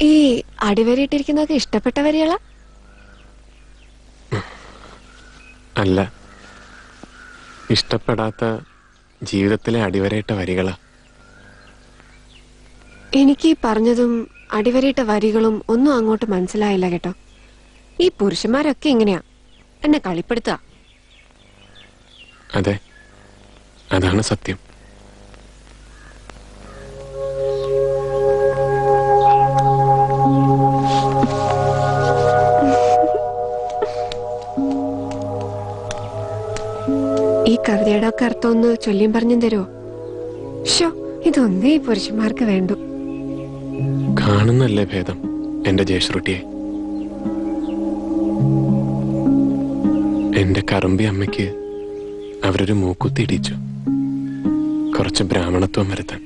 ഈ അടിവരയിട്ടിരിക്കുന്നതൊക്കെ ഇഷ്ടപ്പെട്ട വരികളാ? അല്ല, ഇഷ്ടപ്പെടാത്ത ജീവിതത്തിലെ അടിവരയിട്ട വരികളാ. എനിക്ക് പറഞ്ഞതും അടിവരയിട്ട വരികളും ഒന്നും അങ്ങോട്ട് മനസ്സിലായില്ല കേട്ടോ. ഈ പുരുഷന്മാരൊക്കെ ഇങ്ങനെയാ, എന്നെ കളിപ്പെടുത്തുക. അതെ, അതാണ് സത്യം. ഈ കവിതയുടെ ഒക്കെ അർത്ഥം ഒന്ന് ചൊല്ലിയും പറഞ്ഞും തരുമോ? ഷോ, ഇതൊന്നേ ഈ പുരുഷന്മാർക്ക് വേണ്ടു. കാണുന്നല്ലേ ഭേദം എന്റെ ജയശ്രുട്ടിയെ. എന്റെ കറുമ്പി അമ്മയ്ക്ക് അവരൊരു മൂക്കുത്തി ഇടിച്ചു, കുറച്ച് ബ്രാഹ്മണത്വം വരുത്താൻ.